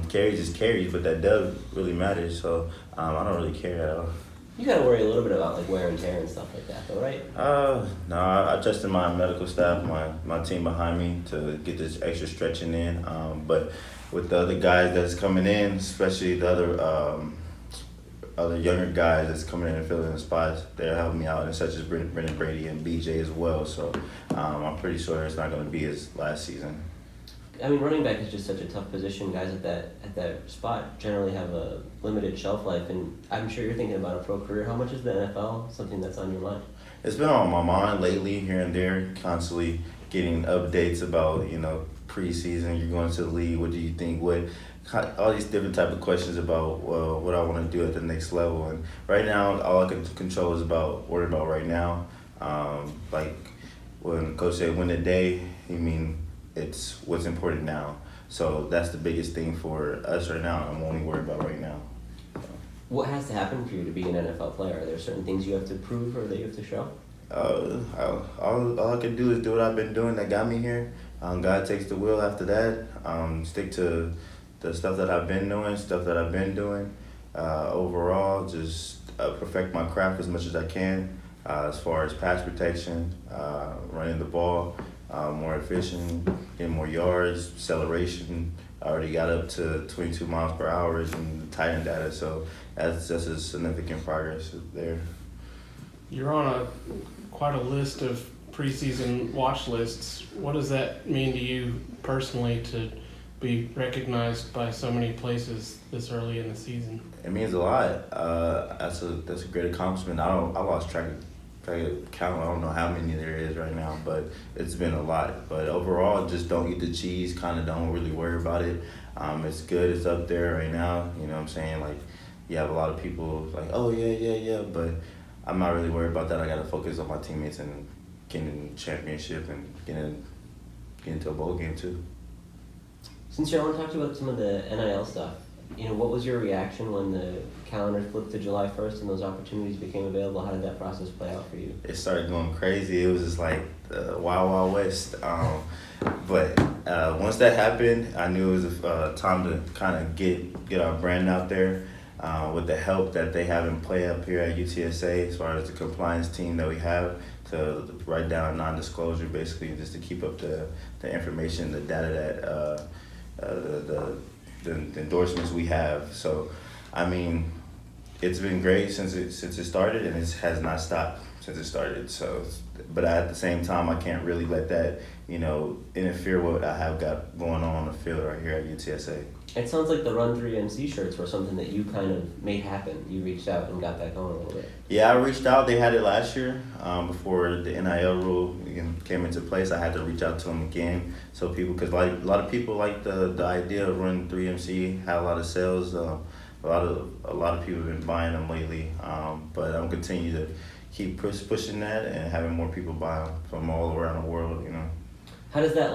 Carries is carries, but that does really matter. So I don't really care at all. You gotta worry a little bit about like wear and tear and stuff like that, though, right? No, I trusted my medical staff, my team behind me to get this extra stretching in. But with the other guys that's coming in, especially the other younger guys that's coming in and filling the spots, they're helping me out, and such as Brendan Brady and BJ as well. So I'm pretty sure it's not going to be his last season. I mean, running back is just such a tough position. Guys at that spot generally have a limited shelf life, and I'm sure you're thinking about a pro career. How much is the NFL something that's on your mind? It's been on my mind lately, here and there, constantly getting updates about, preseason. You're going to the league. What do you think? All these different type of questions about what I want to do at the next level. And right now, all I can control is worry about right now. Like when Coach said, "Win the day," it's what's important now. So that's the biggest thing for us right now. I'm only worried about right now. What has to happen for you to be an NFL player? Are there certain things you have to prove or that you have to show? All I can do is do what I've been doing that got me here. God takes the wheel after that. Stick to the stuff that I've been doing. Overall, just perfect my craft as much as I can. As far as pass protection, running the ball, more efficient, getting more yards, acceleration. I already got up to 22 miles per hour in the tight end data, so that's a significant progress there. You're on quite a list of preseason watch lists. What does that mean to you personally to be recognized by so many places this early in the season? It means a lot. That's a great accomplishment. I lost track of count. I don't know how many there is right now, but it's been a lot. But overall, just don't eat the cheese. Kind of don't really worry about it. It's good. It's up there right now. You know what I'm saying? Like, you have a lot of people like, oh yeah, but I'm not really worried about that. I got to focus on my teammates and getting the championship and getting into a bowl game too. Since you want to talk about some of the NIL stuff, what was your reaction when the calendar flipped to July 1st and those opportunities became available? How did that process play out for you? It started going crazy. It was just like the Wild Wild West. But once that happened, I knew it was time to kind of get our brand out there. With the help that they have in play up here at UTSA, as far as the compliance team that we have, to write down non-disclosure, basically just to keep up the information, the data that the endorsements we have. So, it's been great since it started, and it has not stopped since it started. So, but at the same time, I can't really let that interfere with what I have got going on the field right here at UTSA. It sounds like the Run 3MC shirts were something that you kind of made happen. You reached out and got that going a little bit. Yeah, I reached out. They had it last year before the NIL rule came into place. I had to reach out to them again. So because a lot of people like the idea of Run 3MC, had a lot of sales. A lot of people have been buying them lately. But I'm continue to keep pushing that and having more people buy them from all around the world. How does that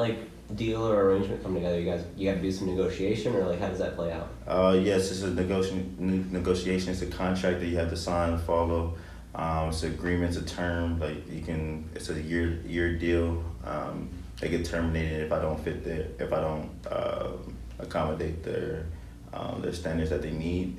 deal or arrangement come together? You got to do some negotiation, or how does that play out? Yes, it's a negotiation. It's a contract that you have to sign and follow. It's an agreement, it's a term. It's a year deal. They get terminated if I don't accommodate their standards that they need.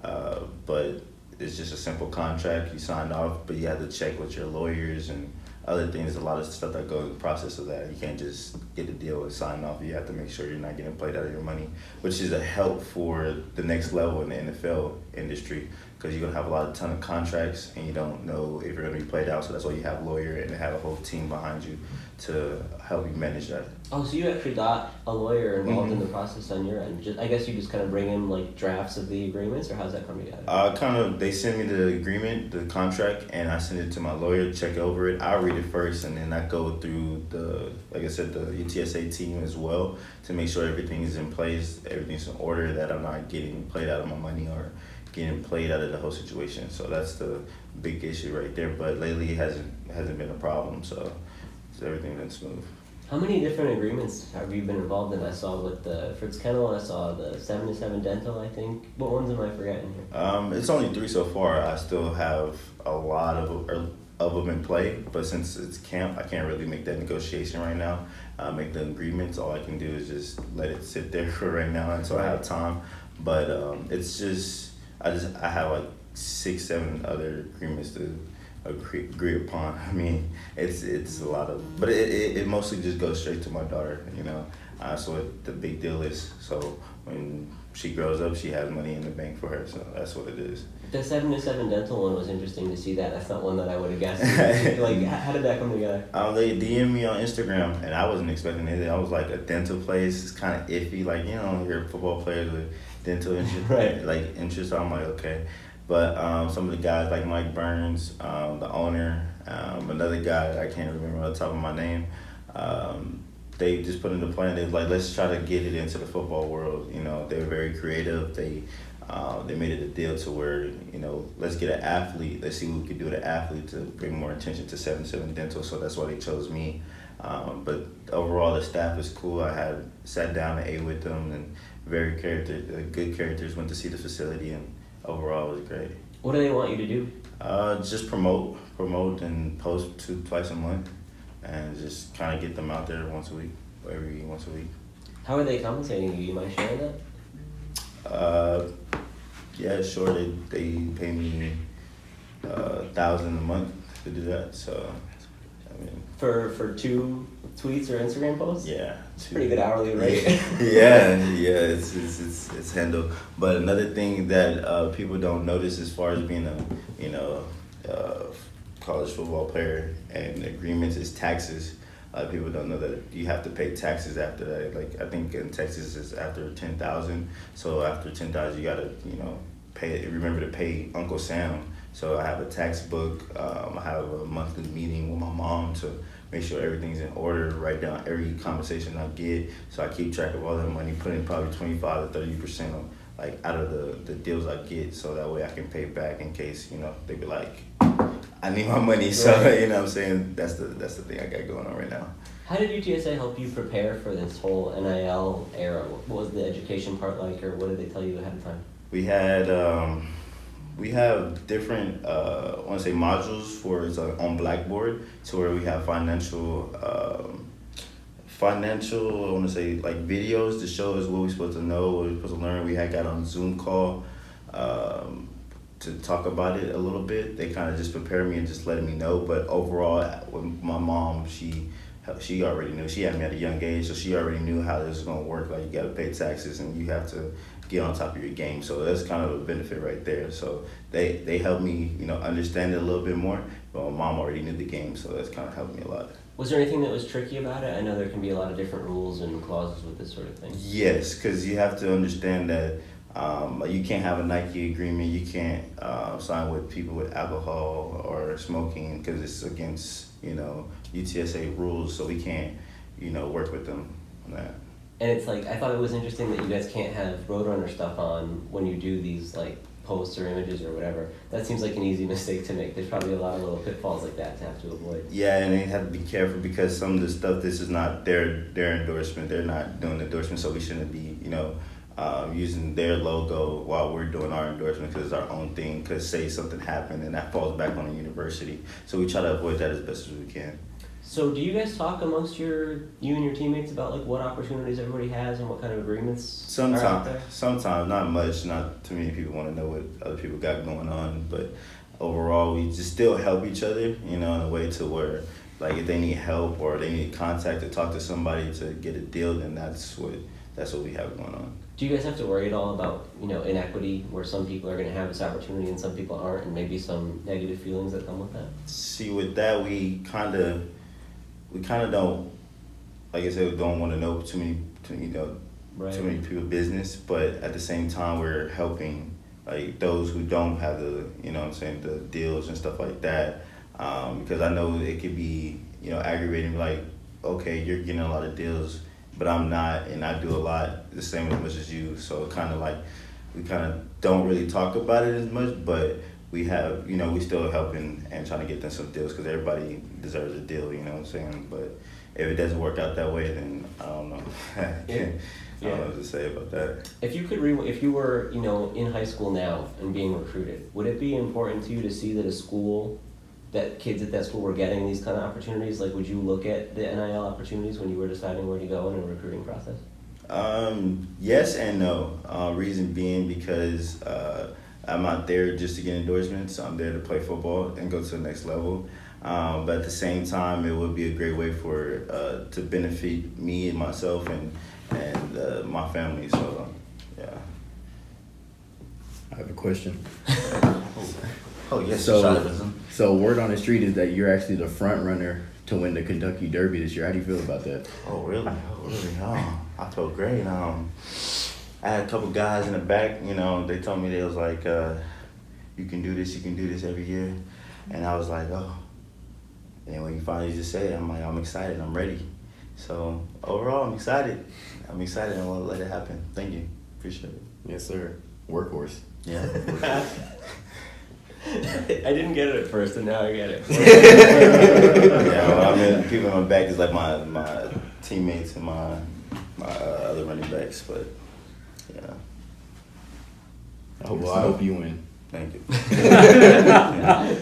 But it's just a simple contract. You signed off, but you have to check with your lawyers and other things. A lot of stuff that goes in the process of that. You can't just get a deal and sign off. You have to make sure you're not getting played out of your money, which is a help for the next level in the NFL industry, because you're going to have a ton of contracts and you don't know if you're going to be played out. So that's why you have a lawyer and have a whole team behind you to help you manage that. Oh, so you actually got a lawyer involved in the process on your end. I guess you just kind of bring in drafts of the agreements, or how's that come together? They send me the agreement, the contract, and I send it to my lawyer, check over it. I read it first, and then I go through the UTSA team as well to make sure everything is in place, everything's in order, that I'm not getting played out of my money or getting played out of the whole situation. So that's the big issue right there. But lately it hasn't been a problem, so everything's been smooth. How many different agreements have you been involved in? I saw with the Fritz Kennel, I saw the 7-7 Dental, I think. What ones am I forgetting here? It's only 3 so far. I still have a lot of of them in play, but since it's camp, I can't really make that negotiation right now. Make the agreements. All I can do is just let it sit there for right now until I have time. But it's just I have like 6-7 other agreements to agree upon. I mean, it's a lot of, but it mostly just goes straight to my daughter. So what the big deal is. So when she grows up, she has money in the bank for her. So that's what it is. The 7-to-7 dental one was interesting to see that. That's not one that I would have guessed. Like, how did that come together? They DM'd me on Instagram, and I wasn't expecting it. I was like, a dental place is kind of iffy. Like, you're football players with dental interest, Right. like interest. So I'm like, okay. But some of the guys, like Mike Burns, the owner, another guy I can't remember on the top of my name, they just put in the plan. They was like, let's try to get it into the football world. They were very creative. They made it a deal to where, let's get an athlete. Let's see what we could do with an athlete to bring more attention to 7-7 Dental. So that's why they chose me. But overall, the staff is cool. I had sat down and ate with them, and good characters. Went to see the facility, and overall, it was great. What do they want you to do? Just promote, and post twice a month, and just kind of get them out there once a week. How are they compensating you? You mind sharing that? Yeah, sure. They pay me $1,000 a month to do that. So, I mean, For 2 tweets or Instagram posts? yeah, Pretty good hourly rate. yeah, it's handled. But another thing that people don't notice as far as being a college football player and agreements is taxes. A lot of people don't know that you have to pay taxes after that. Like, I think in Texas it's after 10,000. So after 10,000, you gotta pay. Remember to pay Uncle Sam. So I have a tax book. I have a monthly meeting with my mom to make sure everything's in order. Write down every conversation I get. So I keep track of all that money. Put in probably 25 to 30% of out of the deals I get. So that way I can pay back in case they be like, I need my money. So Right. you know what I'm saying? That's the thing I got going on right now. How did UTSA help you prepare for this whole NIL era? What was the education part like, or what did they tell you ahead of time? We have different I want to say modules for it's on Blackboard, to where we have financial I want to say like videos to show us what we're supposed to know, what we're supposed to learn. We had got on Zoom call to talk about it a little bit. They kind of just prepared me and just letting me know. But overall, with my mom, she already knew. She had me at a young age, so she already knew how this was gonna work. Like, you gotta pay taxes and you have to get on top of your game. So that's kind of a benefit right there. So they helped me, understand it a little bit more. But my mom already knew the game, so that's kind of helped me a lot. Was there anything that was tricky about it? I know there can be a lot of different rules and clauses with this sort of thing. Yes, because you have to understand that you can't have a Nike agreement. You can't sign with people with alcohol or smoking, because it's against UTSA rules. So we can't work with them on that. And it's like, I thought it was interesting that you guys can't have Roadrunner stuff on when you do these like posts or images or whatever. That seems like an easy mistake to make. There's probably a lot of little pitfalls like that to have to avoid. Yeah, and they have to be careful because some of the stuff, this is not their endorsement. They're not doing the endorsement, so we shouldn't be using their logo while we're doing our endorsement, because it's our own thing. Because say something happened and that falls back on the university, so we try to avoid that as best as we can. So do you guys talk amongst you and your teammates about like what opportunities everybody has and what kind of agreements are out there? Sometimes, not much. Not too many people want to know what other people got going on, but overall, we just still help each other, in a way to where, like, if they need help or they need contact to talk to somebody to get a deal, then that's what we have going on. Do you guys have to worry at all about, inequity, where some people are going to have this opportunity and some people aren't, and maybe some negative feelings that come with that? See, with that, we kind of don't, like I said, we don't want to know too many people's business, but at the same time, we're helping like those who don't have the, the deals and stuff like that, because I know it could be, aggravating, like, okay, you're getting a lot of deals, but I'm not, and I do a lot the same as much as you, so kind of like, we kind of don't really talk about it as much, but we have, we still helping and trying to get them some deals, because everybody deserves a deal, you know what I'm saying? But if it doesn't work out that way, then I don't know. I don't know what to say about that. If you were, in high school now and being recruited, would it be important to you to see that a school that kids at that school were getting these kind of opportunities? Like, would you look at the NIL opportunities when you were deciding where to go in a recruiting process? Yes and no. Reason being because I'm not there just to get endorsements. I'm there to play football and go to the next level. But at the same time, it would be a great way for to benefit me and myself and my family. So yeah. I have a question. Oh yes. So word on the street is that you're actually the front runner to win the Kentucky Derby this year. How do you feel about that? Oh really? I felt great. I had a couple guys in the back. You know, they told me they was like, "You can do this every year," and I was like, "Oh." And when you finally just say it, I'm like, I'm excited. I'm ready. So overall, I'm excited. I want to let it happen. Thank you. Appreciate it. Yes, sir. Workhorse. Yeah. I didn't get it at first, and now I get it. Yeah. Well, I mean, people in my back is like my teammates and my other running backs, but yeah. I hope you win. Thank you. Yeah.